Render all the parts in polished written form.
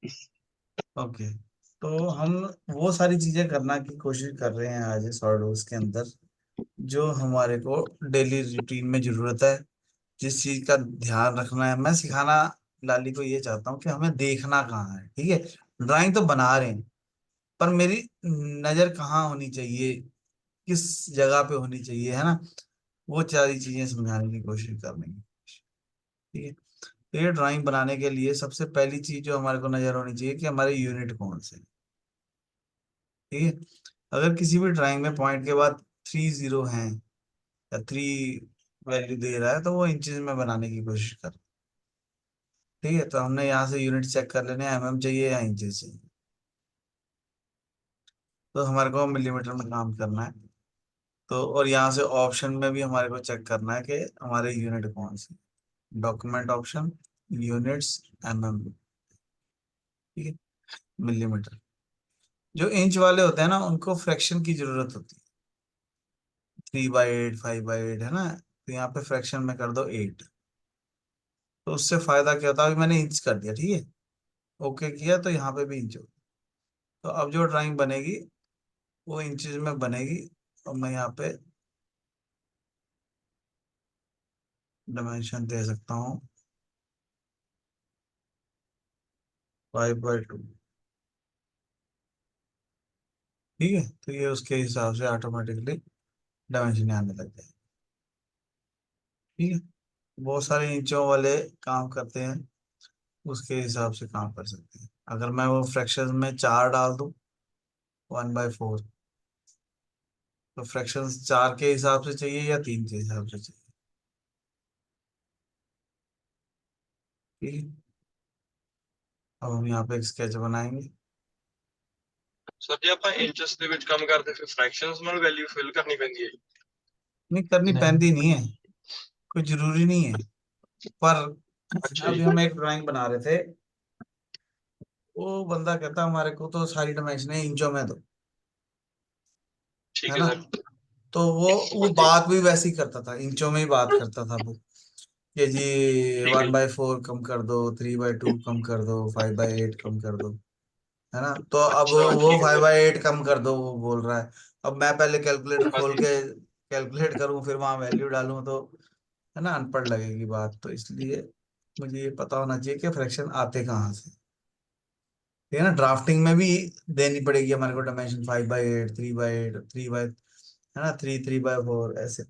Okay. तो हम वो सारी चीजें करना की कोशिश कर रहे हैं आज सॉर्डोस के अंदर, जो हमारे को डेली रूटीन में जरूरत है, जिस चीज का ध्यान रखना है। मैं सिखाना लाली को ये चाहता हूँ कि हमें देखना कहाँ है, ठीक है। ड्राइंग तो बना रहे हैं, पर मेरी नजर कहाँ होनी चाहिए, किस जगह पे होनी चाहिए, है ना। वो सारी चीजें समझाने की कोशिश करनी है, ठीक है। तो ये ड्राइंग बनाने के लिए सबसे पहली चीज जो हमारे को नजर होनी चाहिए कि हमारे यूनिट कौन से हैं, ठीक है। अगर किसी भी ड्राइंग में पॉइंट के बाद 3 जीरो हैं या 3 वैल्यू दे रहा है, तो वो इंचेस में बनाने की कोशिश कर, ठीक है। तो हमने यहाँ से यूनिट चेक कर लेने हैं, mm चाहिए या इंचेस चाहिए। तो हमारे को मिलीमीटर में काम करना है। तो और यहाँ से ऑप्शन में भी हमारे को चेक करना है कि हमारे यूनिट कौन से, डॉक्यूमेंट ऑप्शन, यूनिट्स, ठीक है, मिलीमीटर। जो इंच वाले होते हैं ना, उनको फ्रैक्शन की जरूरत होती है। 3/8, 5/8, है ना। तो यहाँ पे फ्रैक्शन में कर दो 8। तो उससे फायदा क्या होता है, अभी मैंने इंच कर दिया, ठीक है। ओके किया तो यहाँ पे भी इंच हो। तो अब जो ड्राइंग बनेगी वो इंचज में बनेगी। और मैं यहाँ पे डायमेंशन दे सकता हूँ 5/2, ठीक है। तो ये उसके हिसाब से ऑटोमेटिकली डायमेंशन आने लग जाए, ठीक है। बहुत सारे इंचों वाले काम करते हैं, उसके हिसाब से काम कर सकते हैं। अगर मैं वो फ्रैक्शन में 4 डाल दूँ, 1/4, तो फ्रैक्शन 4 के हिसाब से चाहिए या 3 के हिसाब से चाहिए, ठीक है। अब हम यहाँ पे एक स्केच बनाएंगे। सर जी आप इंचेस ਦੇ ਵਿੱਚ ਕੰਮ ਕਰਦੇ ਫਿਰ ਫ੍ਰੈਕਸ਼ਨਸ ਨਾਲ ਵੈਲਿਊ ਫਿਲ ਕਰਨੀ ਪੈਂਦੀ ਹੈ ਜੀ? नहीं करनी पैंती नहीं है, कोई जरूरी नहीं है। पर अच्छा अभी जी। हम एक ड्राइंग बना रहे थे, वो बंदा कहता हमारे को तो सारी डायमेंशन इंचों में दो, है ठीक है ना। सर। तो वो हाँ जी। बात भी वैसी करता था, इंचों में ही बात करता था वो, कि जी ठीक है वन जी। बाई फोर कम कर दो, 3/2 कम कर दो, 5/8 कम कर दो, है ना। तो अब अच्छा वो ठीक है फाइव सर। बाई एट कम कर दो वो बोल रहा है। अब मैं पहले कैलकुलेटर हाँ खोल जी। के कैलकुलेट करूं, फिर वहां वैल्यू डालूं, तो है ना, अनपढ़ लगेगी बात। तो इसलिए मुझे ये पता होना चाहिए कि फ्रैक्शन आते कहाँ से, ठीक है ना। ड्राफ्टिंग में भी देनी पड़ेगी हमारे को डायमेंशन 5/8, 3/8, 3 बाई, है ना, 3/4 ऐसे।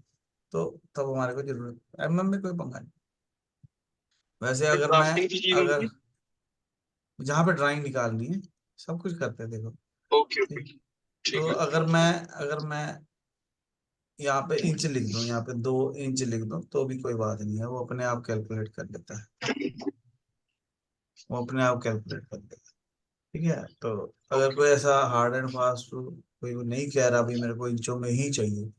तो तब हमारे को जरूरत, में कोई पंगा नहीं। वैसे ये अगर मैं, ड्राफ्टिंग की चीज होगी। अगर जहाँ पे ड्राइंग निकालनी है, सब कुछ करते हैं देखो, ओके ओके। ठीक। तो ठीक है। अगर मैं यहाँ पे इंच लिख दूं, यहाँ पे 2 इंच लिख दूं, तो भी कोई बात नहीं है, वो अपने आप कैलकुलेट कर लेता है, वो अपने आप कैलकुलेट कर लेता है, ठीक है। तो अगर ओके। कोई ऐसा हार्ड एंड फास्ट कोई वो नहीं कह रहा भाई मेरे को इंचों में ही चाहिए,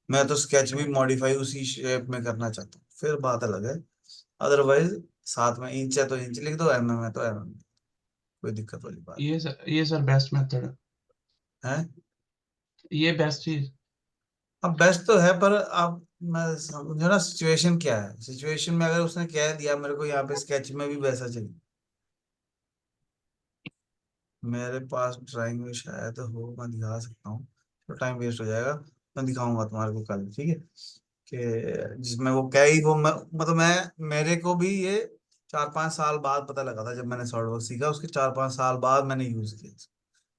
मैं तो स्केच भी मॉडिफाई उसी शेप में करना चाहता हूँ, फिर बात अलग है। अदरवाइज साथ में इंच है तो इंच लिख दो, है तो कोई दिक्कत वाली बात ये सर बेस्ट मेथड है। है। ये बेस्ट चीज। अब बेस्ट तो है, पर आप, मैं समझो ना सिचुएशन क्या है। सिचुएशन में अगर उसने कह दिया मेरे को यहाँ पे स्केच में भी वैसा चाहिए, मेरे पास ड्राइंग में शायद हो, मैं दिखा सकता हूँ, तो टाइम वेस्ट हो जाएगा। मैं दिखाऊंगा तुम्हारे को कल, ठीक है। कि जिसमें वो कह ही वो मतलब मैं, मेरे को भी ये 4-5 साल बाद पता लगा था, जब मैंने सॉल्व वर्क सीखा उसके 4-5 साल बाद मैंने यूज किया।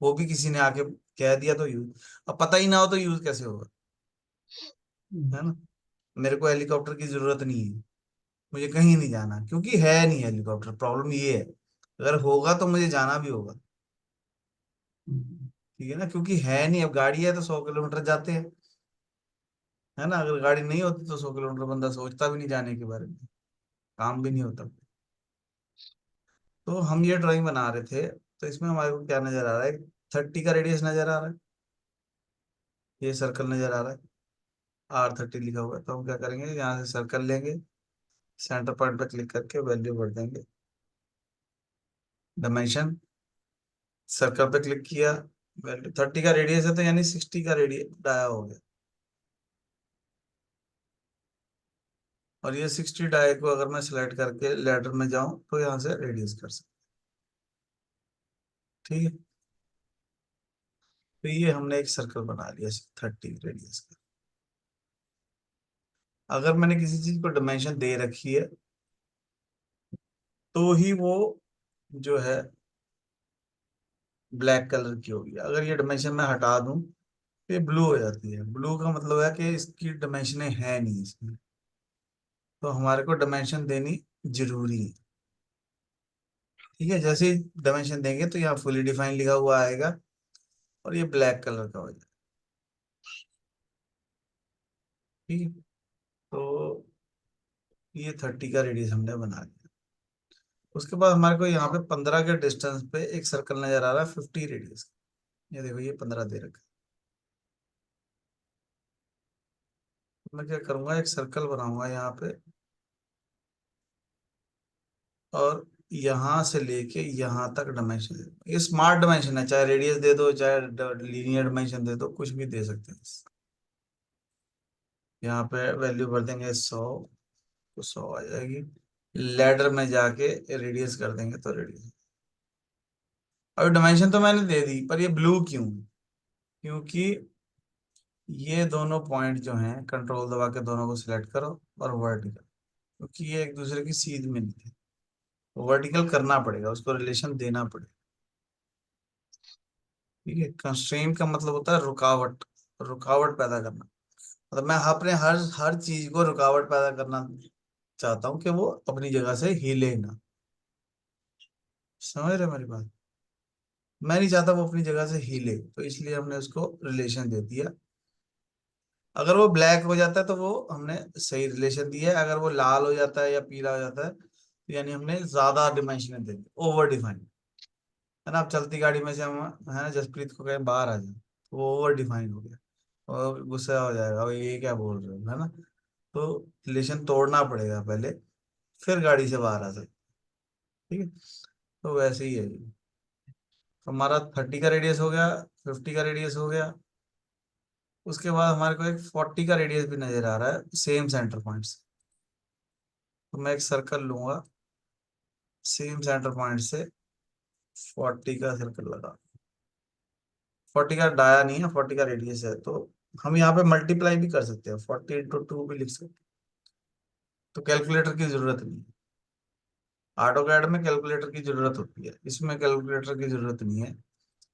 वो भी किसी ने आके कह दिया तो यूज, अब पता ही ना हो तो यूज कैसे होगा, है ना। मेरे को हेलीकॉप्टर की जरूरत नहीं है, मुझे कहीं नहीं जाना, क्योंकि है नहीं हेलीकॉप्टर। प्रॉब्लम ये है, अगर होगा तो मुझे जाना भी होगा, ठीक है ना। क्योंकि है नहीं, अब गाड़ी है तो 100 किलोमीटर जाते हैं, है ना। अगर गाड़ी नहीं होती तो 100 किलोमीटर बंदा सोचता भी नहीं जाने के बारे में, काम भी नहीं होता। तो हम ये ड्राइंग बना रहे थे, तो इसमें हमारे को क्या नजर आ रहा है, 30 का रेडियस नजर आ रहा है, ये सर्कल नजर आ रहा है, R30 लिखा हुआ है। तो हम क्या करेंगे, यहाँ से सर्कल लेंगे, सेंटर पॉइंट पर क्लिक करके वैल्यू भर देंगे, डायमेंशन, सर्कल पे क्लिक किया, वैल्यू 30 का रेडियस है तो यानी 60 का रेडियस डाया हो गया। और ये 60 डाई को अगर मैं सिलेक्ट करके लेटर में जाऊं तो यहाँ से रेडियस कर सकता ठीक है, तो ये हमने एक सर्कल बना लिया 30 रेडियस का। अगर मैंने किसी चीज को डायमेंशन दे रखी है तो ही वो जो है ब्लैक कलर की होगी। अगर ये डायमेंशन मैं हटा दूं तो ये ब्लू हो जाती है। ब्लू का मतलब है कि इसकी डायमेंशन है नहीं इसमें, तो हमारे को डायमेंशन देनी जरूरी है। ठीक है, जैसे ही डायमेंशन देंगे तो यहाँ फुली डिफाइन लिखा हुआ आएगा और ये ब्लैक कलर का हो जाएगा। ठीक है, तो ये 30 का रेडियस हमने बना लिया। उसके बाद हमारे को यहाँ पे 15 के डिस्टेंस पे एक सर्कल नजर आ रहा है 50 रेडियस का। ये देखो ये 15 दे रखा है। तो मैं क्या करूंगा, एक सर्कल बनाऊंगा यहाँ पे और यहाँ से लेके यहाँ तक डायमेंशन दे। ये स्मार्ट डायमेंशन है, चाहे रेडियस दे दो चाहे लीनियर डायमेंशन दे दो, कुछ भी दे सकते हैं। यहाँ पे वैल्यू भर देंगे 100, तो 100 आ जाएगी। लैडर में जाके रेडियस कर देंगे तो रेडियस। अभी डायमेंशन तो मैंने दे दी, पर ये ब्लू क्यों? क्योंकि ये दोनों पॉइंट जो हैं, कंट्रोल दबा के दोनों को सिलेक्ट करो और वर्टिकल, क्योंकि ये एक दूसरे की सीध में नहीं थे, वर्टिकल करना पड़ेगा, उसको रिलेशन देना पड़ेगा। ठीक है, कंस्ट्रेंट का मतलब होता है रुकावट, रुकावट पैदा करना। मतलब मैं अपने हर हर चीज को रुकावट पैदा करना चाहता हूँ कि वो अपनी जगह से हिले ना। समझ रहे मेरी बात? मैं नहीं चाहता वो अपनी जगह से हिले, तो इसलिए हमने उसको रिलेशन दे दिया। अगर वो ब्लैक हो जाता है तो वो हमने सही रिलेशन दिया है, अगर वो लाल हो जाता है या पीला हो जाता है तो यानी हमने ज्यादा डिमेंशन दे दी, ओवर डिफाइन। है ना, अब चलती गाड़ी में से हम, है ना, जसप्रीत को कहें बाहर आ जाए तो वो ओवर डिफाइन हो गया और गुस्सा हो जाएगा, अब ये क्या बोल रहे हो, है ना। तो रिलेशन तोड़ना पड़ेगा पहले, फिर गाड़ी से बाहर आ सकते। ठीक है, तो वैसे ही है ये। तो हमारा 30 का रेडियस हो गया, 50 का रेडियस हो गया। उसके बाद हमारे को एक 40 का रेडियस भी नजर आ रहा है सेम सेंटर पॉइंट से। तो मैं एक सर्कल लूंगा, सेम सेंटर पॉइंट से 40 का सर्कल लगा। 40 का डाया नहीं है, 40 का रेडियस है, तो हम यहाँ पे मल्टीप्लाई भी कर सकते हैं, 40 × 2 भी लिख सकते हैं। तो कैलकुलेटर की जरूरत नहीं है। ऑटोकैड में कैलकुलेटर की जरूरत होती है, इसमें कैलकुलेटर की जरूरत नहीं है।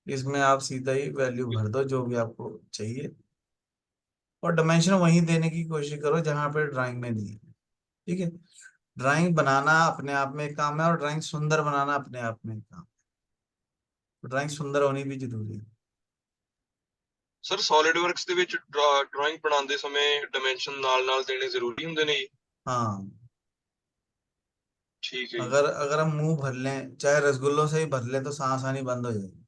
इसमें आप सीधा ही वैल्यू भर दो जो भी आपको चाहिए और डायमेंशन वहीं देने की कोशिश करो जहां पे ड्राइंग में नहीं है। ठीक है, ड्राइंग बनाना अपने आप में एक काम है और ड्राइंग सुंदर बनाना अपने आप में एक काम है। ड्राइंग सुंदर होनी भी जरूरी है। ਸਰ SolidWorks ਦੇ ਵਿੱਚ ਡਰਾਇੰਗ ਬਣਾਉਂਦੇ ਸਮੇਂ ਡਾਇਮੈਂਸ਼ਨ ਨਾਲ ਦੇਣੇ ਜ਼ਰੂਰੀ ਹੁੰਦੇ ਨੇ ਜੀ? हाँ, ਠੀਕ ਹੈ ਜੀ। अगर अगर हम मुंह भर लें, चाहे रसगुल्लों से ही भर लें, तो सांस आनी बंद हो जाएगी।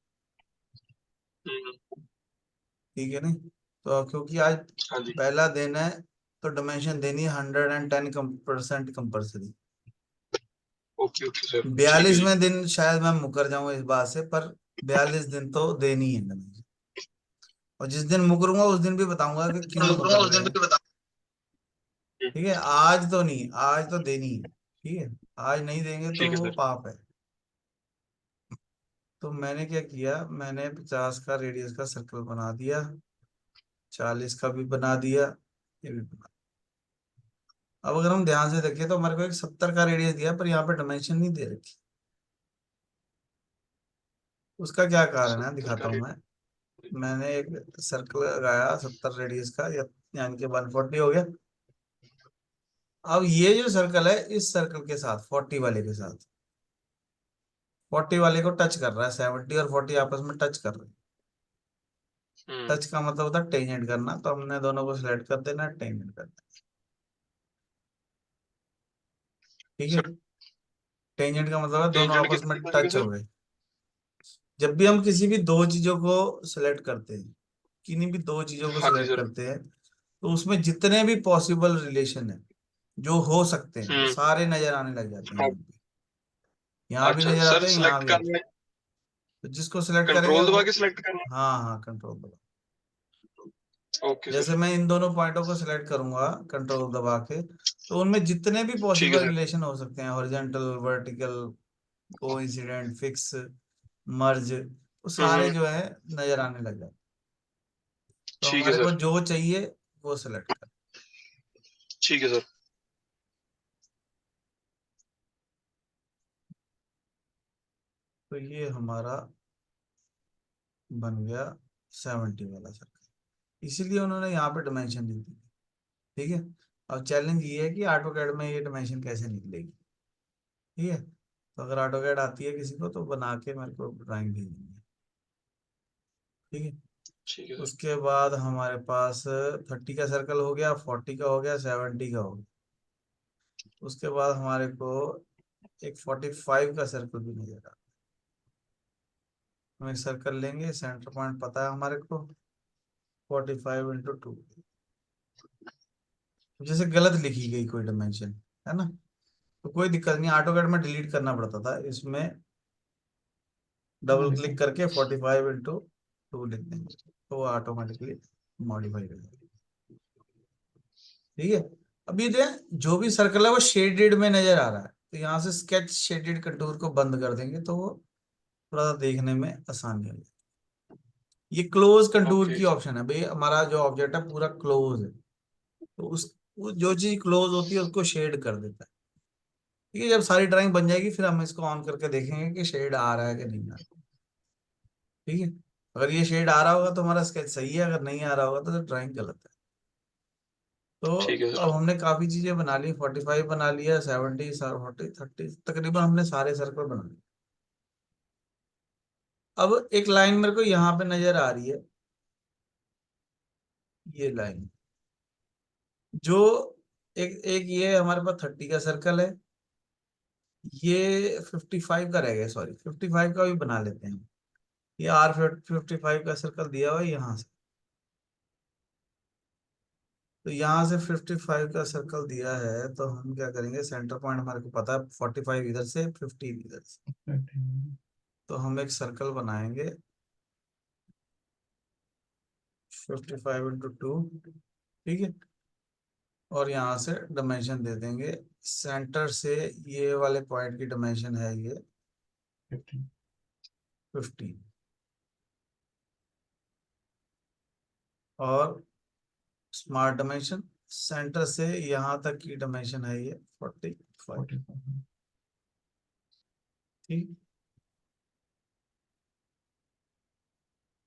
ठीक है, नहीं तो क्योंकि आज ਹਾਂਜੀ पहला दिन है तो डायमेंशन देनी है 110% कंपल्सरी। ਓਕੇ ਓਕੇ सर ठीक है जी। 42वें दिन शायद मैं मुकर जाऊं इस बात से, पर 42 दिन तो देनी है डायमेंशन। और जिस दिन मुकरूंगा उस दिन भी बताऊंगा कि क्यों मुकर उस रहे दिन हैं। भी बता। ठीक है, आज तो नहीं, आज तो देनी है। ठीक है, आज नहीं देंगे तो ठीक है वो सर। पाप है। तो मैंने क्या किया, मैंने 50 का रेडियस का सर्कल बना दिया, 40 का भी बना दिया, ये भी बना। अब अगर हम ध्यान से देखें तो हमारे को एक 70 का रेडियस दिया, पर यहाँ पे डायमेंशन नहीं दे रखी। उसका क्या कारण है 70 दिखाता का हूँ रेट। मैं। मैंने एक सर्कल लगाया 70 रेडियस का, यानी कि 140 हो गया। अब ये जो सर्कल है, इस सर्कल के साथ 40 वाले के साथ 40 वाले को टच कर रहा है, 70 और 40 आपस में टच कर रहे हैं। टच का मतलब होता है टेंजेंट करना, तो हमने दोनों को सिलेक्ट कर देना, टेंजेंट कर देना। ठीक है, सर टेंजेंट का मतलब है दोनों टेंजेंट आपस कितना में लिखा जाएगा टच हो सर? गए। जब भी हम किसी भी दो चीजों को सिलेक्ट करते हैं, किन्हीं भी दो चीजों को हाँ जी सिलेक्ट सर। करते हैं, तो उसमें जितने भी पॉसिबल रिलेशन है जो हो सकते हैं वो सारे नजर आने लग जाते हैं। हाँ, यहाँ भी अच्छा नजर सर आते हैं, यहाँ सिलेक्ट भी आते हैं। करना है, तो जिसको सिलेक्ट करेंगे कंट्रोल वो, दबा के सिलेक्ट करना हाँ हाँ, कंट्रोल दबा। है? ओके जैसे सर। मैं इन दोनों पॉइंटों को सिलेक्ट करूंगा कंट्रोल दबा के, तो उनमें जितने भी ठीक है पॉसिबल सर। रिलेशन हो सकते हैं, हॉरिजॉन्टल, वर्टिकल, कोइंसिडेंट, फिक्स, मर्ज, वो सारे जो है नजर आने लग जाते। तो ठीक है हमारे को सर। जो चाहिए वो सिलेक्ट कर। ठीक है सर। तो ये हमारा बन गया 70 वाला सर्कल, इसीलिए उन्होंने यहाँ पे डिमेंशन दी थी। ठीक है, अब चैलेंज ये है कि ऑटोकैड में ये डिमेंशन कैसे निकलेगी। ठीक है, तो अगर ऑटोकैड आती है किसी को तो बना के मेरे को ड्राइंग भेजेंगे। ठीक है, ठीक है सर। उसके बाद हमारे पास 30 का सर्कल हो गया, 40 का हो गया, 70 का हो गया। उसके बाद हमारे को एक 45 का सर्कल भी नजर आ रहा है। हम एक सर्कल लेंगे, सेंटर पॉइंट पता है हमारे को, 45 × 2। जैसे गलत लिखी गई कोई डायमेंशन, है ना, तो कोई दिक्कत नहीं, ऑटोकैड में डिलीट करना पड़ता था, इसमें डबल क्लिक करके 45 × 2 लिख देंगे तो वो ऑटोमेटिकली मॉडिफाई हो जाएगा। ठीक है, अब ये जो भी सर्कल है वो शेडेड में नजर आ रहा है, तो यहाँ से स्केच शेडेड कंटूर को बंद कर देंगे तो वो थोड़ा सा देखने में आसानी हो जाएगी। ये क्लोज कंटूर ओके। की ऑप्शन है भाई, हमारा जो ऑब्जेक्ट है पूरा क्लोज है, तो उस जो चीज क्लोज होती है उसको शेड कर देता है। ठीक है, जब सारी ड्राइंग बन जाएगी फिर हम इसको ऑन करके देखेंगे कि शेड आ रहा है कि नहीं आ रहा। ठीक है, अगर ये शेड आ रहा होगा तो हमारा स्केच सही है, अगर नहीं आ रहा होगा तो ड्राइंग गलत है। तो ठीक है अब सर। हमने काफी चीजें बना ली, 45 बना लिया, 70, 40, 30, तकरीबन हमने सारे सर्कल बना लिए। अब एक लाइन मेरे को यहाँ पे नजर आ रही है, ये लाइन जो एक एक ये हमारे पास 30 का सर्कल है, ये 55 का रह गया, सॉरी 55 का भी बना लेते हैं। ये R55 का सर्कल दिया हुआ है यहाँ से, तो यहाँ से 55 का सर्कल दिया है, तो हम क्या करेंगे, सेंटर पॉइंट हमारे को पता है 45 इधर से, 15 इधर से, तो हम एक सर्कल बनाएंगे 55 × 2। ठीक है, और यहाँ से डायमेंशन दे देंगे, सेंटर से ये वाले पॉइंट की डायमेंशन है ये 15, और स्मार्ट डायमेंशन सेंटर से यहाँ तक की डायमेंशन है ये 45। ठीक,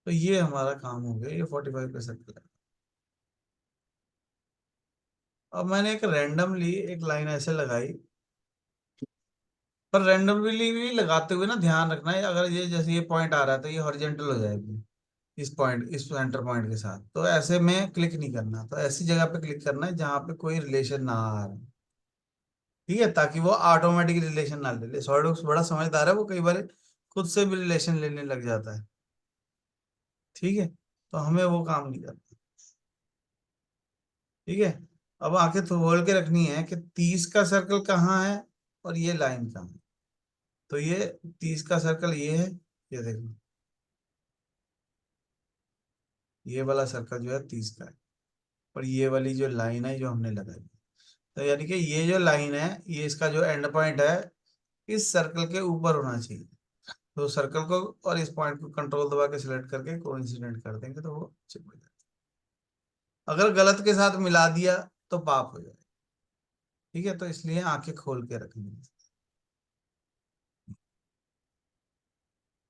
तो ये हमारा काम हो गया, ये 45 का सर्कल है। अब मैंने एक रैंडमली एक लाइन ऐसे लगाई, पर रैंडमली भी लगाते हुए ना ध्यान रखना है, अगर ये जैसे ये पॉइंट आ रहा है तो ये हॉरिजॉन्टल हो जाएगी इस पॉइंट, इस सेंटर पॉइंट के साथ, तो ऐसे में क्लिक नहीं करना, तो ऐसी जगह पे क्लिक करना है जहां पे कोई रिलेशन ना आ रहा। ठीक है, ताकि वो ऑटोमेटिक रिलेशन ना ले ले, सॉलिडवर्क्स बड़ा समझदार है, वो कई बार खुद से भी रिलेशन लेने लग जाता है। ठीक है, तो हमें वो काम नहीं करना। ठीक है, अब आंखें खोल के रखनी है कि 30 का सर्कल कहाँ है और ये लाइन कहाँ है। तो ये 30 का सर्कल ये है, ये देखो ये वाला सर्कल जो है 30 का है, और ये वाली जो लाइन है जो हमने लगाई, तो यानी कि ये जो लाइन है ये इसका जो एंड पॉइंट है इस सर्कल के ऊपर होना चाहिए। तो सर्कल को और इस पॉइंट को कंट्रोल दबा के सिलेक्ट करके कोइंसिडेंट कर देंगे तो वो चिप हो जाएगा। अगर गलत के साथ मिला दिया तो पाप हो जाएगा। ठीक है, तो इसलिए आंखें खोल के रखनी है।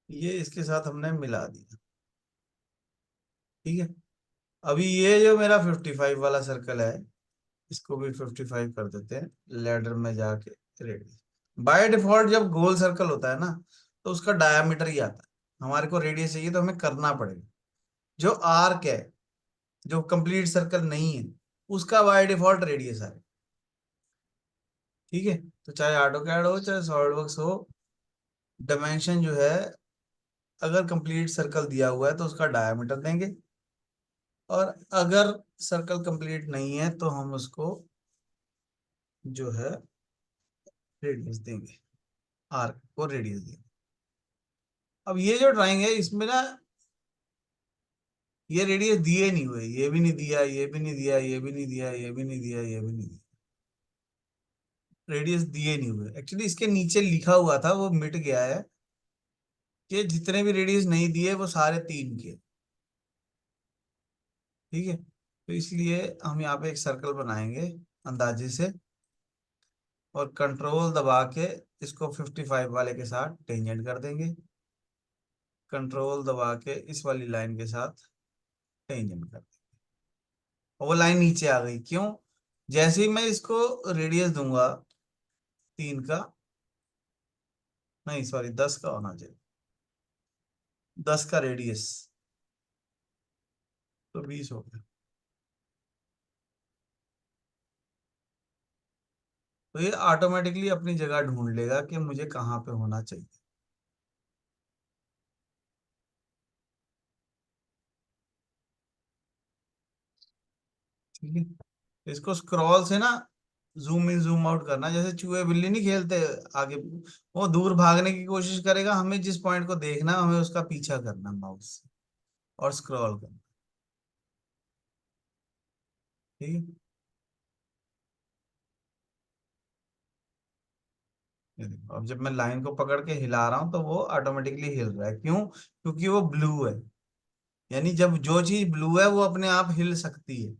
ये इसके साथ हमने मिला दिया। ठीक है, अभी ये जो मेरा 55 वाला सर्कल है इसको भी 55 कर देते हैं, लैडर में जाके रेडियस। बाय डिफॉल्ट जब गोल सर्कल होता है ना तो उसका डायामीटर ही आता है, हमारे को रेडियस चाहिए तो हमें करना पड़ेगा। जो आर्क है, जो कंप्लीट सर्कल नहीं है, उसका बाय डिफॉल्ट रेडियस है। ठीक है, तो चाहे ऑटोकैड हो चाहे सॉलिडवर्क्स हो, डायमेंशन जो है अगर कंप्लीट सर्कल दिया हुआ है तो उसका डायमीटर देंगे, और अगर सर्कल कंप्लीट नहीं है तो हम उसको जो है रेडियस देंगे, आर्क को रेडियस देंगे। अब ये जो ड्राइंग है इसमें ना ये रेडियस दिए नहीं हुए, ये भी नहीं दिया, ये भी नहीं दिया, ये भी नहीं दिया, ये भी नहीं दिया, ये भी नहीं दिया, रेडियस दिए नहीं हुए। एक्चुअली इसके नीचे लिखा हुआ था वो मिट गया है, कि जितने भी रेडियस नहीं दिए वो सारे 3 के। ठीक है, तो इसलिए हम यहाँ पे एक सर्कल बनाएंगे अंदाजे से, और कंट्रोल दबा के इसको 55 वाले के साथ टेंजेंट कर देंगे, कंट्रोल दबा के इस वाली लाइन के साथ टेंजेंट कर देंगे, और वो लाइन नीचे आ गई। क्यों? जैसे ही मैं इसको रेडियस दूंगा 3 का, नहीं सॉरी 10 का होना चाहिए, 10 का रेडियस, तो 20 हो गया। तो ये ऑटोमेटिकली अपनी जगह ढूंढ लेगा कि मुझे कहाँ पे होना चाहिए। ठीक है, इसको स्क्रॉल से ना जूम इन जूम आउट करना, जैसे चूहे बिल्ली नहीं खेलते आगे, वो दूर भागने की कोशिश करेगा, हमें जिस पॉइंट को देखना है हमें उसका पीछा करना माउस से और स्क्रॉल करना। ठीक है, ये देखो, अब जब मैं लाइन को पकड़ के हिला रहा हूं तो वो ऑटोमेटिकली हिल रहा है। क्यों? क्योंकि वो ब्लू है, यानी जब जो चीज ब्लू है वो अपने आप हिल सकती है,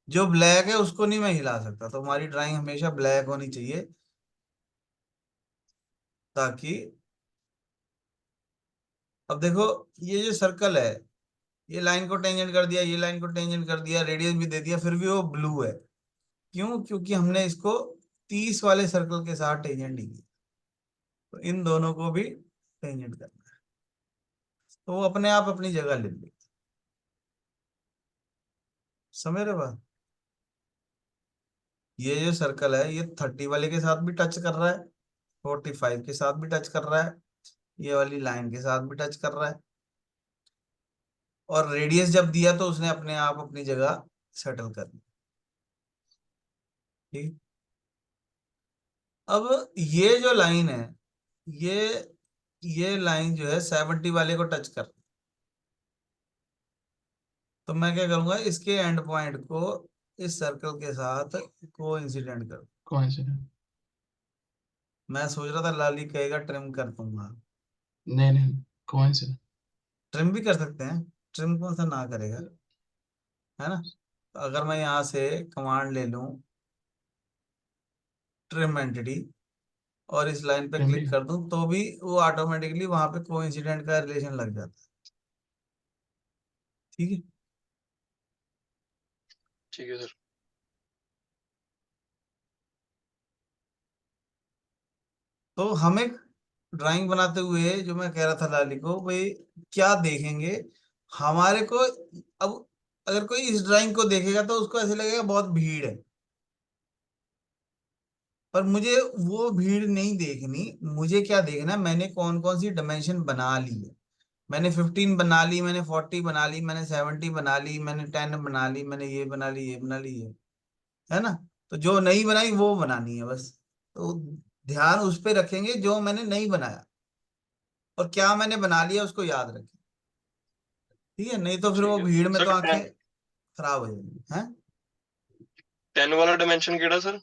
जो ब्लैक है उसको नहीं मैं हिला सकता। तो हमारी ड्राइंग हमेशा ब्लैक होनी चाहिए, ताकि, अब देखो ये जो सर्कल है, ये लाइन को टेंजेंट कर दिया, ये लाइन को टेंजेंट कर दिया, रेडियस भी दे दिया, फिर भी वो ब्लू है। क्यों? क्योंकि हमने इसको 30 वाले सर्कल के साथ टेंजेंट नहीं किया, तो इन दोनों को भी टेंजेंट करना है, तो वो अपने आप अपनी जगह ले ले। समझ रहे बात? ये जो सर्कल है ये 30 वाले के साथ भी टच कर रहा है, 45 के साथ भी टच कर रहा है, ये वाली लाइन के साथ भी टच कर रहा है, और रेडियस जब दिया तो उसने अपने आप अपनी जगह सेटल कर दी। ठीक। अब ये जो लाइन है, ये ये लाइन जो है 70 वाले को टच कर, तो मैं क्या करूंगा, इसके एंड पॉइंट को इस सर्कल के साथ को इंसिडेंट कर। कोइंसिडेंट। मैं सोच रहा था लाली कहेगा ट्रिम कर दूंगा। नहीं नहीं, कोइंसिडेंट। ट्रिम भी कर सकते हैं, ट्रिम कौन सा ना करेगा, है ना? तो अगर मैं यहाँ से कमांड ले लूं ट्रिम एंटिटी, और इस लाइन पे ट्रिम भी। क्लिक कर दूं, तो भी वो ऑटोमेटिकली वहां पे कोइंसिडेंट का रिलेशन लग जाता है। ठीक है, ठीक है सर। तो हमें ड्राइंग बनाते हुए जो मैं कह रहा था लाली को, भाई क्या देखेंगे हमारे को, अब अगर कोई इस ड्राइंग को देखेगा तो उसको ऐसे लगेगा बहुत भीड़ है, पर मुझे वो भीड़ नहीं देखनी। मुझे क्या देखना है, मैंने कौन कौन सी डायमेंशन बना ली है। मैंने 15 बना ली, मैंने 40 बना ली, मैंने 70 बना ली, मैंने 10 बना ली, मैंने ये बना ली, ये बना ली है ना? तो जो नहीं बनाई वो बनानी है बस। तो ध्यान उस पे रखेंगे जो मैंने नहीं बनाया, और क्या मैंने बना लिया उसको याद रखें। ठीक है, नहीं तो फिर ठीक वो है भीड़ में तो सर। आंखें खराब हो जाएंगी हैं। 10 वाला डायमेंशन केड़ा सर?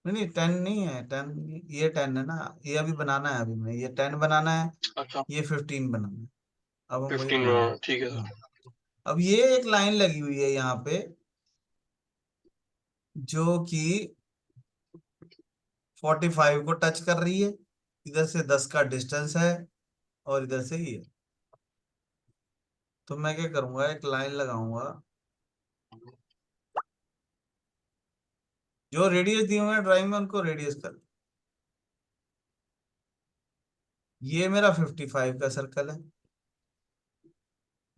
नहीं नहीं, 10 नहीं है, 10, ये 10 है ना, ये अभी बनाना है, अभी मैं ये 10 बनाना है, अच्छा, ये 15 बनाना है, अब हम वही 15 बना रहे हैं। ठीक है हाँ, सर। अब ये एक लाइन लगी हुई है यहाँ पे, जो कि 45 को टच कर रही है, इधर से 10 का डिस्टेंस है, और इधर से ये। तो मैं क्या करूंगा, एक लाइन लगाऊंगा, जो रेडियस दिए हुए हैं ड्राइंग में उनको रेडियस कर। ये मेरा 55 का सर्कल है,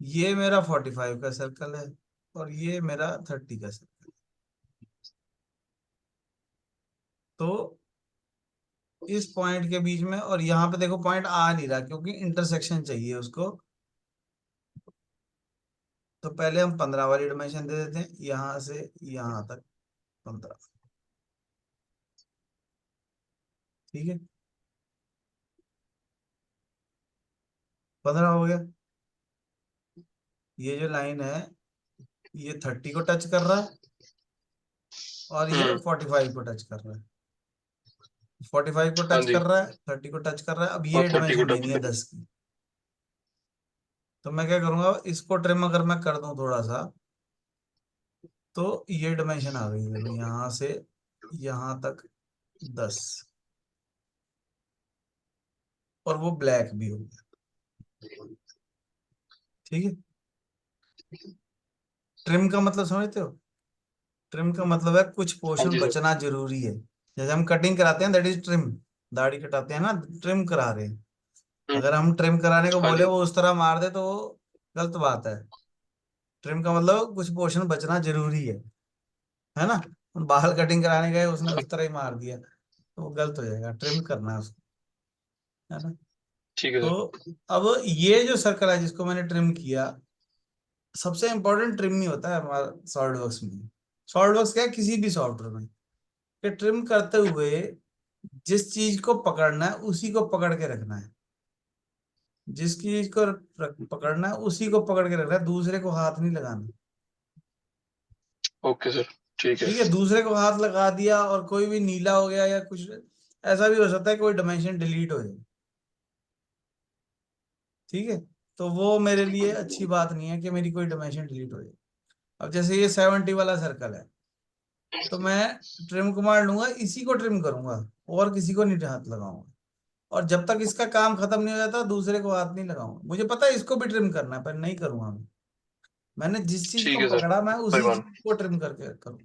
ये मेरा 45 का सर्कल है, और ये मेरा 30 का सर्कल है। तो इस पॉइंट के बीच में, और यहाँ पे देखो पॉइंट आ नहीं रहा क्योंकि इंटरसेक्शन चाहिए उसको। तो पहले हम 15 वाली डायमेंशन दे देते हैं, यहाँ से यहाँ तक 15। ठीक है, 15 हो गया। ये जो लाइन है ये 30 को टच कर रहा है, और ये हम्म 45 को टच कर रहा है। 45 को हाँ टच जी। कर रहा है, 30 को टच कर रहा है। अब और ये 30 को डायमेंशन टच लेनी है कर। 10 की। तो मैं क्या करूंगा, इसको ट्रिम अगर मैं कर दूं थोड़ा सा, तो ये डायमेंशन आ गई। देखो यहाँ से यहाँ तक 10, और वो ब्लैक भी हो गया। ठीक है, ट्रिम का मतलब समझते हो? ट्रिम का मतलब है कुछ हाँ पोर्शन जी सर। बचना जरूरी है। जैसे हम कटिंग कराते हैं, दैट इज ट्रिम। दाढ़ी कटाते हैं ना, ट्रिम करा रहे हैं। हम्म, अगर हम ट्रिम कराने को हाँ बोले जी। वो उस तरह मार दे तो वो गलत बात है। ट्रिम का मतलब कुछ पोर्शन बचना जरूरी है ना। हम बाल कटिंग कराने गए, उसने उस तरह ही मार दिया तो वो गलत हो जाएगा। ट्रिम करना है उसको, है ना। ठीक है तो सर। अब ये जो सर्कल है जिसको मैंने ट्रिम किया, सबसे इंपॉर्टेंट ट्रिम ही होता है हमारा सॉलिड वर्क्स में। सॉलिड वर्क्स क्या है, किसी भी सॉफ्टवेयर में, कि ट्रिम करते हुए जिस चीज को पकड़ना है उसी को पकड़ के रखना है। जिस चीज को पकड़ना है उसी को पकड़ के रखना है, दूसरे को हाथ नहीं लगाना। Okay sir. ठीक है। ठीक है, दूसरे को हाथ लगा दिया और कोई भी नीला हो गया या कुछ, ऐसा भी हो सकता है कोई डायमेंशन डिलीट हो जाए। ठीक है, तो वो मेरे लिए अच्छी बात नहीं है कि मेरी कोई डायमेंशन डिलीट हो जाए। अब जैसे ये 70 वाला सर्कल है, तो मैं ट्रिम कमांड लूंगा, इसी को ट्रिम करूंगा और किसी को नहीं हाथ लगाऊंगा। और जब तक इसका काम खत्म नहीं हो जाता दूसरे को हाथ नहीं लगाऊंगा। मुझे पता है इसको भी ट्रिम करना है, पर नहीं करूंगा मैं। मैंने जिस चीज को ठीक है सर। पकड़ा मैं कोई उसी बात चीज नहीं। को ट्रिम करके करूँ।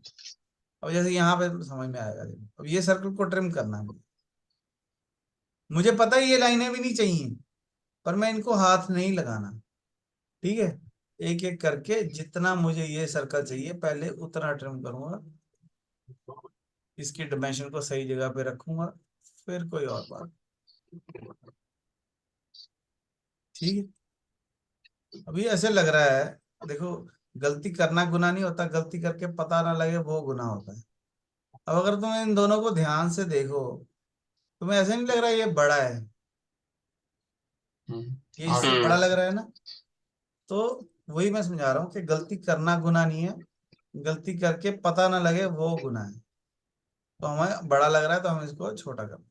अब जैसे यहाँ पे समझ में आएगा, देखो अब ये सर्कल को ट्रिम करना है मुझे। मुझे पता है ये लाइनें भी नहीं चाहिए, पर मैं इनको हाथ नहीं लगाना। ठीक है, एक एक करके जितना मुझे ये सर्कल चाहिए पहले उतना ट्रिम करूंगा, इसकी डायमेंशन को सही जगह पे रखूंगा, फिर कोई और बात। ठीक है, अभी ऐसे लग रहा है, देखो, गलती करना गुनाह नहीं होता, गलती करके पता ना लगे वो गुनाह होता है। अब अगर तुम इन दोनों को ध्यान से देखो, तुम्हें ऐसे नहीं लग रहा है ये बड़ा है, ये इससे आगे। बड़ा हम्म। लग रहा है ना। तो वही मैं समझा रहा हूँ कि गलती करना गुनाह नहीं है, गलती करके पता ना लगे वो गुनाह है। तो हमें बड़ा लग रहा है तो हम इसको छोटा कर दें।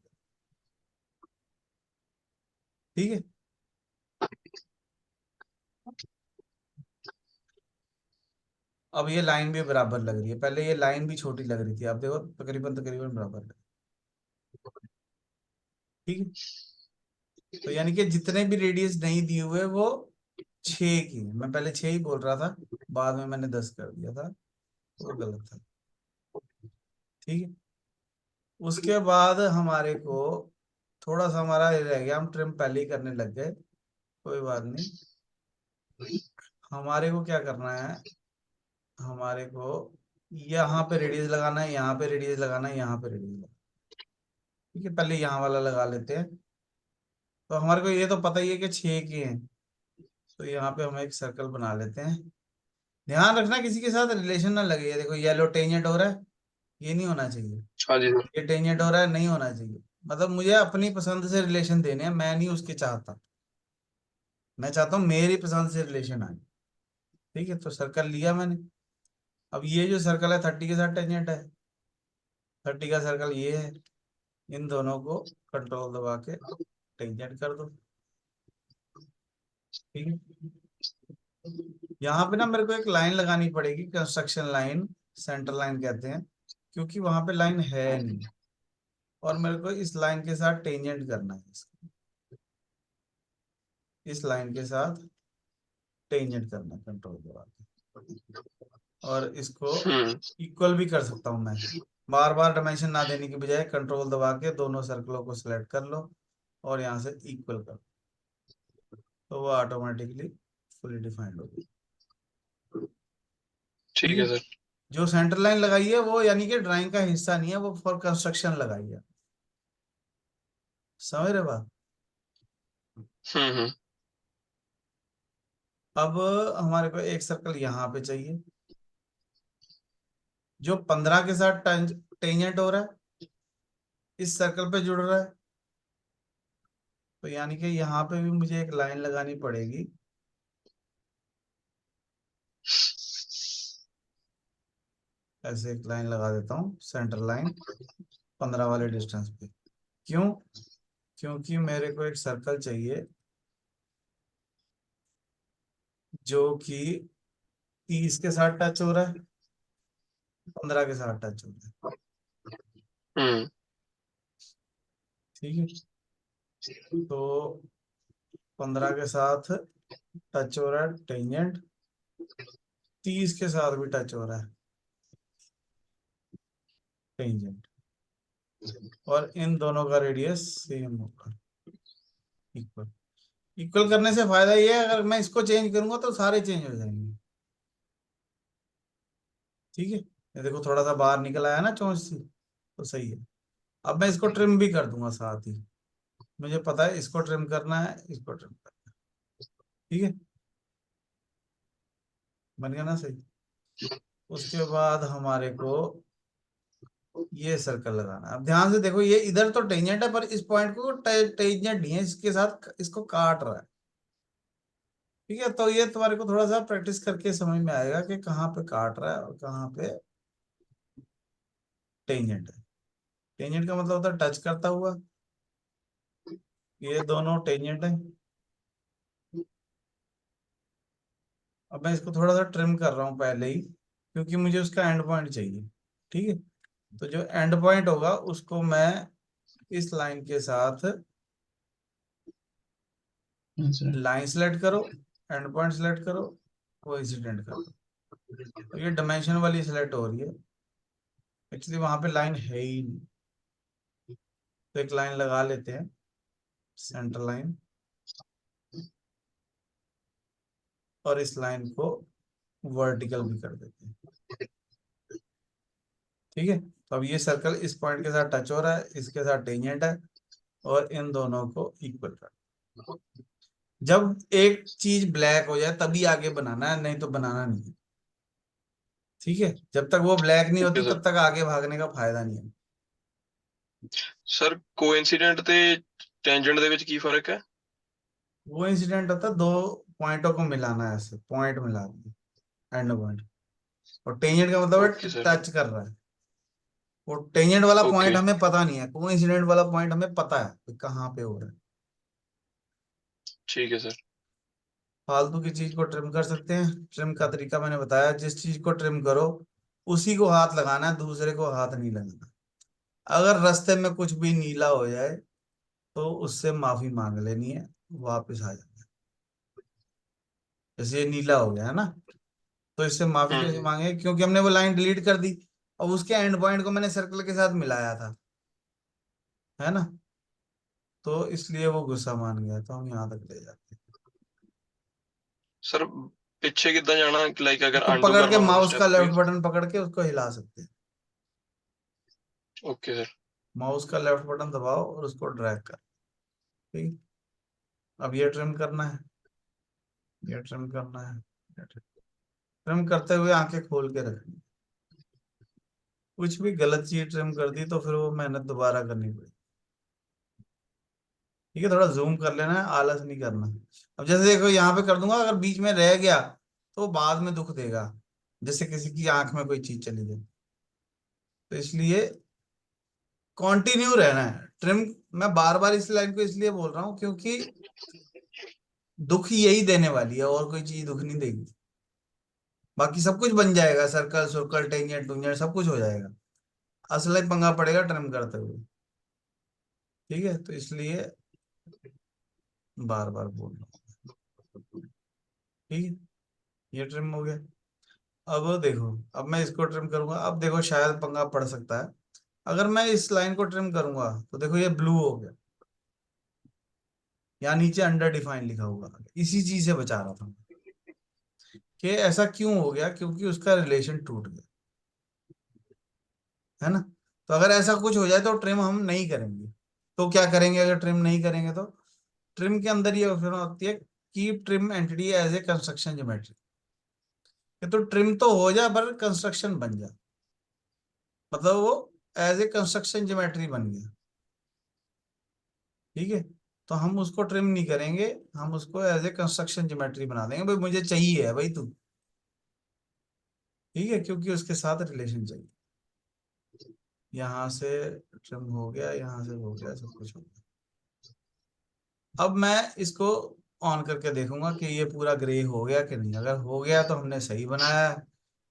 ठीक है, अब ये लाइन भी बराबर लग रही है, पहले ये लाइन भी छोटी लग रही थी, आप देखो तकरीबन तकरीबन बराबर है। ठीक है, तो यानी कि जितने भी रेडियस नहीं दिए हुए वो 6 की है। मैं पहले 6 ही बोल रहा था, बाद में मैंने 10 कर दिया था, तो वो गलत था। ठीक है, उसके बाद हमारे को थोड़ा सा हमारा ये रह गया, हम ट्रिम पहले ही करने लग गए, कोई बात नहीं। हमारे को क्या करना है, हमारे को यहाँ पे रेडियस लगाना है, यहाँ पे रेडियस लगाना है, यहाँ पे रेडियस लगाना है। ठीक है, पहले यहाँ वाला लगा लेते हैं। तो हमारे को ये तो पता ही है कि 6 के हैं, तो यहाँ पे हम एक सर्कल बना लेते हैं। ध्यान रखना किसी के साथ रिलेशन ना लगे। ये देखो येलो टेंजेंट हो रहा है, ये नहीं होना चाहिए। हाँ जी सर। ये टेंजेंट हो रहा है, नहीं होना चाहिए। मतलब मुझे अपनी पसंद से रिलेशन देने हैं, मैं नहीं उसके चाहता। मैं चाहता हूँ मेरी पसंद से रिलेशन आए। ठीक है, तो सर्कल लिया मैंने। अब ये जो सर्कल है 30 के साथ टेंजेंट है, 30 का सर्कल ये है। इन दोनों को कंट्रोल दबा के टेंजेंट कर दो। ठीक है, यहाँ पे ना मेरे को एक लाइन लगानी पड़ेगी, कंस्ट्रक्शन लाइन, सेंटर लाइन कहते हैं, क्योंकि वहां पे लाइन है नहीं। और मेरे को इस लाइन के साथ टेंजेंट करना है इस लाइन के साथ टेंजेंट करना है कंट्रोल दबा के। और इसको हम्म। इक्वल भी कर सकता हूँ मैं। बार बार डायमेंशन ना देने की बजाय कंट्रोल दबा के दोनों सर्कलों को सिलेक्ट कर लो और यहाँ से इक्वल कर, तो वो ऑटोमेटिकली फुली डिफाइंड होगी। ठीक ठीक है, है सर। जो सेंटर लाइन लगाई है वो यानी कि ड्राइंग का हिस्सा नहीं है, वो फॉर कंस्ट्रक्शन लगाई है। समझ रहे बात? हम्म। अब हमारे को एक सर्कल यहाँ पे चाहिए जो 15 के साथ टेंजेंट हो रहा है, इस सर्कल पे जुड़ रहा है। तो यानी कि यहाँ पे भी मुझे एक लाइन लगानी पड़ेगी। ऐसे एक लाइन लगा देता हूँ, सेंटर लाइन 15 वाले डिस्टेंस पे। क्यों? क्योंकि मेरे को एक सर्कल चाहिए जो कि 30 के साथ टच हो रहा है, 15 के साथ टच हो रहा है। हम्म। ठीक है, तो 15 के साथ टच हो रहा है टेंजेंट, 30 के साथ भी टच हो रहा है टेंजेंट, और इन दोनों का रेडियस सेम होगा, इक्वल। इक्वल करने से फायदा ये है, अगर मैं इसको चेंज करूंगा तो सारे चेंज हो जाएंगे। ठीक है, ये देखो थोड़ा सा बाहर निकल आया ना चोंच सी, तो सही है। अब मैं इसको ट्रिम भी कर दूंगा साथ ही, मुझे पता है इसको ट्रिम करना है, इसको ट्रिम करना है। ठीक है, बन गया ना सही। उसके बाद हमारे को ये सर्कल लगाना है। अब ध्यान से देखो, ये इधर तो टेंजेंट है, पर इस पॉइंट को टेंजेंट नहीं है, इसके साथ इसको काट रहा है। ठीक है, तो ये तुम्हारे को थोड़ा सा प्रैक्टिस करके समझ में आएगा कि कहाँ पे काट रहा है और कहाँ पे टेंजेंट है। टेंजेंट का मतलब होता है टच करता हुआ, ये दोनों टेंजेंट है। अब मैं इसको थोड़ा सा ट्रिम कर रहा हूँ पहले ही, क्योंकि मुझे उसका एंड पॉइंट चाहिए। ठीक है, तो जो एंड पॉइंट होगा उसको मैं इस लाइन के साथ, इंसिडेंट। लाइन सेलेक्ट करो, एंड पॉइंट सेलेक्ट करो, वो इंसिडेंट कर दो। तो ये डायमेंशन वाली सेलेक्ट हो रही है, एक्चुअली वहां पे लाइन है ही नहीं। तो एक लाइन लगा लेते हैं, सेंटर लाइन, और इस लाइन को वर्टिकल भी कर देते हैं। ठीक है, तो अब ये सर्कल इस पॉइंट के साथ टच हो रहा है, इसके साथ टेंजेंट है, और इन दोनों को इक्वल कर। जब एक चीज ब्लैक हो जाए तभी आगे बनाना है, नहीं तो बनाना नहीं है। ठीक है, जब तक वो ब्लैक नहीं ओके होती सर। तब तक आगे भागने का फायदा नहीं है। सर कोइंसिडेंट ते टेंजेंट दे विच की फर्क है? वो इंसिडेंट होता है दो पॉइंटों को मिलाना है, ऐसे पॉइंट मिला दिए, एंड पॉइंट। और टेंजेंट का मतलब है ओके सर। टच कर रहा है। वो टेंजेंट वाला पॉइंट ओके। हमें पता नहीं है, कोइंसिडेंट वाला पॉइंट हमें पता है कि कहाँ पे हो रहा है। ठीक है सर। फालतू की चीज को ट्रिम कर सकते हैं, ट्रिम का तरीका मैंने बताया, जिस चीज को ट्रिम करो उसी को हाथ लगाना है, दूसरे को हाथ नहीं लगाना। अगर रास्ते में कुछ भी नीला हो जाए तो उससे माफी मांग लेनी है, वापस आ जाना है। जैसे ये नीला हो गया है ना, तो इससे माफी कैसे हम्म। मांगे, क्योंकि हमने वो लाइन डिलीट कर दी, अब उसके एंड पॉइंट को मैंने सर्कल के साथ मिलाया था, है ना, तो इसलिए वो गुस्सा मान गया, तो हम यहाँ तक ले जाते हैं। सर पीछे कितना जाना, लाइक अगर उसको अंडू पकड़ के करना हो माउस स्टेप का कोई? लेफ्ट बटन पकड़ के उसको हिला सकते हैं। Okay sir. माउस का लेफ्ट बटन दबाओ और उसको ड्रैग कर। ठीक, अब ये ट्रिम करना है, ये ट्रिम करना है, ये ट्रिम करते हुए आंखें खोल के रखनी। कुछ भी गलत चीज ट्रिम कर दी तो फिर वो मेहनत दोबारा करनी पड़ेगी। ठीक है, थोड़ा जूम कर लेना है, आलस नहीं करना। अब जैसे देखो यहाँ पे कर दूंगा, अगर बीच में रह गया तो बाद में दुख देगा, जैसे किसी की आंख में कोई चीज चली जाए। तो इसलिए कंटिन्यू रहना है ट्रिम। मैं बार बार इस लाइन को इसलिए बोल रहा हूँ क्योंकि दुख यही देने वाली है, और कोई चीज दुख नहीं देगी। बाकी सब कुछ बन जाएगा, सर्कल सर्कल टेंजेंट टूंजेंट सब कुछ हो जाएगा, असल में पंगा पड़ेगा ट्रिम करते हुए। ठीक है, तो इसलिए बार बार बोल रहा हूँ। ठीक है, ये ट्रिम हो गया। अब देखो, अब मैं इसको ट्रिम करूंगा, अब देखो शायद पंगा पड़ सकता है। अगर मैं इस लाइन को ट्रिम करूंगा तो देखो ये ब्लू हो गया, यहाँ नीचे अंडर डिफाइन लिखा हुआ, इसी चीज से बचा रहा था कि ऐसा क्यों हो गया, क्योंकि उसका रिलेशन टूट गया, है ना। तो अगर ऐसा कुछ हो जाए तो ट्रिम हम नहीं करेंगे। तो क्या करेंगे अगर ट्रिम नहीं करेंगे? तो ट्रिम के अंदर ये ऑप्शन होती है, keep trim entity as a construction geometry. तो ट्रिम तो हो जाए पर कंस्ट्रक्शन बन जाए, मतलब वो एज ए कंस्ट्रक्शन ज्योमेट्री बन गया। ठीक है, तो हम उसको ट्रिम नहीं करेंगे, हम उसको एज ए कंस्ट्रक्शन ज्योमेट्री बना देंगे, भाई मुझे चाहिए है भाई तू। ठीक है, क्योंकि उसके साथ रिलेशन चाहिए। यहाँ से ट्रिम हो गया, यहाँ से हो गया, सब कुछ हो गया। अब मैं इसको ऑन करके देखूंगा कि ये पूरा ग्रे हो गया कि नहीं। अगर हो गया तो हमने सही बनाया है,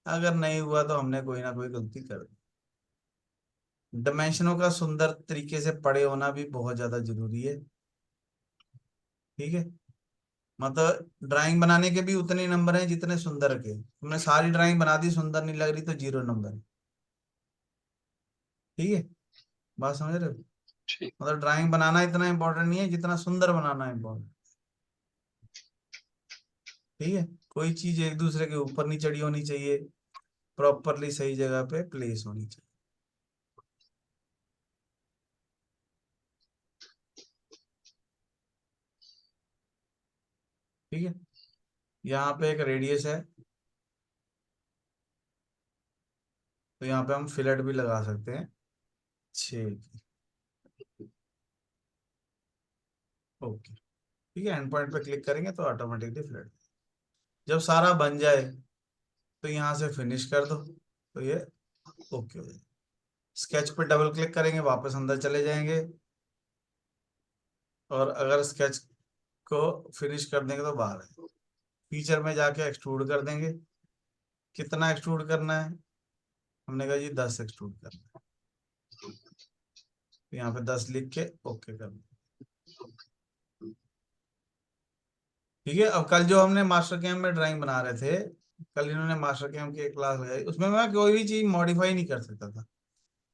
अगर नहीं हुआ तो हमने कोई ना कोई गलती कर दी। डायमेंशनों का सुंदर तरीके से पढ़े होना भी बहुत ज्यादा जरूरी है। ठीक है, मतलब ड्राइंग बनाने के भी उतने नंबर हैं जितने सुंदर के। तुमने सारी ड्राइंग बना दी, सुंदर नहीं लग रही तो 0 नंबर। ठीक है, बात समझ रहे हो? ठीक। मतलब ड्राइंग बनाना इतना इंपॉर्टेंट नहीं है जितना सुंदर बनाना इम्पोर्टेंट। ठीक है, कोई चीज एक दूसरे के ऊपर नहीं चढ़ी होनी चाहिए, प्रॉपरली सही जगह पे प्लेस होनी चाहिए। ठीक है, यहाँ पे एक रेडियस है, तो यहाँ पे हम फिलेट भी लगा सकते हैं 6 की। ओके, ठीक है, एंड पॉइंट पे क्लिक करेंगे तो ऑटोमेटिकली फिलेट। जब सारा बन जाए तो यहाँ से फिनिश कर दो, तो ये ओके हो जाए। स्केच पे डबल क्लिक करेंगे, वापस अंदर चले जाएंगे, और अगर स्केच को फिनिश कर देंगे तो बाहर है। फीचर में जाके एक्सट्रूड कर देंगे। कितना एक्सट्रूड करना है? हमने कहा जी 10 एक्सट्रूड करना है, तो यहाँ पे 10 लिख के ओके कर दो। ठीक है, अब कल जो हमने मास्टर कैम में ड्राइंग बना रहे थे, कल इन्होंने मास्टर कैम की एक क्लास लगाई, उसमें मैं कोई भी चीज मॉडिफाई नहीं कर सकता था।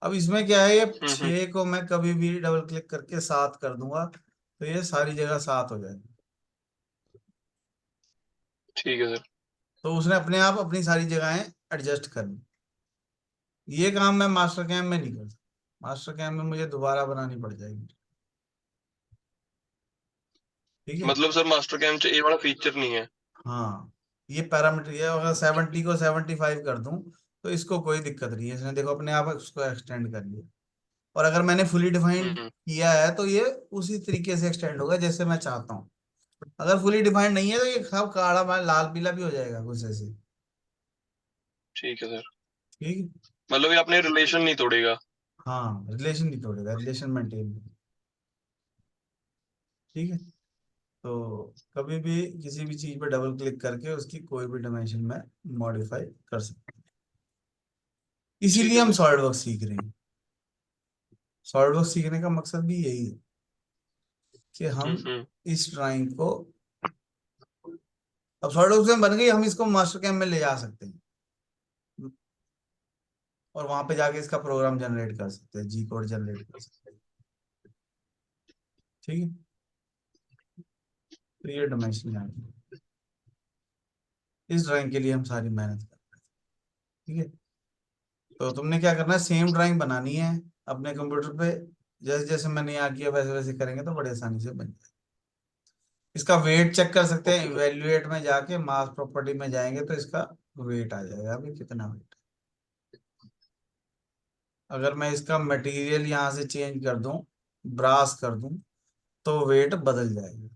अब इसमें क्या है, ये हम्म। 6 को मैं कभी भी डबल क्लिक करके 7 कर दूंगा, तो ये सारी जगह 7 हो जाएगी। ठीक है सर। तो उसने अपने आप अपनी सारी जगहें एडजस्ट करनी। ये काम मैं मास्टर कैम में नहीं कर सकता, मास्टर कैम में मुझे दोबारा बनानी पड़ जाएगी। ठीक है, मतलब सर मास्टर कैम च ये वाला फीचर नहीं है। हाँ, ये पैरामीटर, ये अगर 70 को 75 कर दूं तो इसको कोई दिक्कत नहीं है, इसने देखो अपने आप उसको एक्सटेंड कर लिया। और अगर मैंने फुली डिफाइंड हम्म। किया है तो ये उसी तरीके से एक्सटेंड होगा जैसे मैं चाहता हूँ। अगर फुली डिफाइंड नहीं है तो ये सब काला लाल पीला भी हो जाएगा कुछ ऐसे। ठीक है सर। ठीक है, मतलब ये अपने रिलेशन नहीं तोड़ेगा। हाँ, रिलेशन नहीं तोड़ेगा, रिलेशन मेंटेन। ठीक है, तो कभी भी किसी भी चीज पे डबल क्लिक करके उसकी कोई भी डायमेंशन में मॉडिफाई कर सकते हैं। ठीक इसीलिए है हम सर। सॉलिडवर्क्स सीख रहे हैं। सॉलिडवर्क्स सीखने का मकसद भी यही है कि हम हम्म। इस ड्राइंग को, अब सॉलिडवर्क्स में बन गई, हम इसको मास्टर कैम में ले जा सकते हैं और वहां पे जाके इसका प्रोग्राम जनरेट कर सकते हैं, जी कोड जनरेट कर सकते हैं। ठीक है, तो ये डायमेंशन है, इस ड्राइंग के लिए हम सारी मेहनत कर रहे हैं। ठीक है, तो तुमने क्या करना है, सेम ड्राइंग बनानी है अपने कंप्यूटर पे। जैसे जैसे मैंने यहाँ किया वैसे वैसे करेंगे तो बड़े आसानी से बन जाए। इसका वेट चेक कर सकते हैं, इवेल्युएट में जाके मास प्रॉपर्टी में जाएंगे तो इसका वेट आ जाएगा, अभी कितना वेट। अगर मैं इसका मटेरियल यहाँ से चेंज कर दूं, ब्रास कर दूं, तो वेट बदल जाएगा।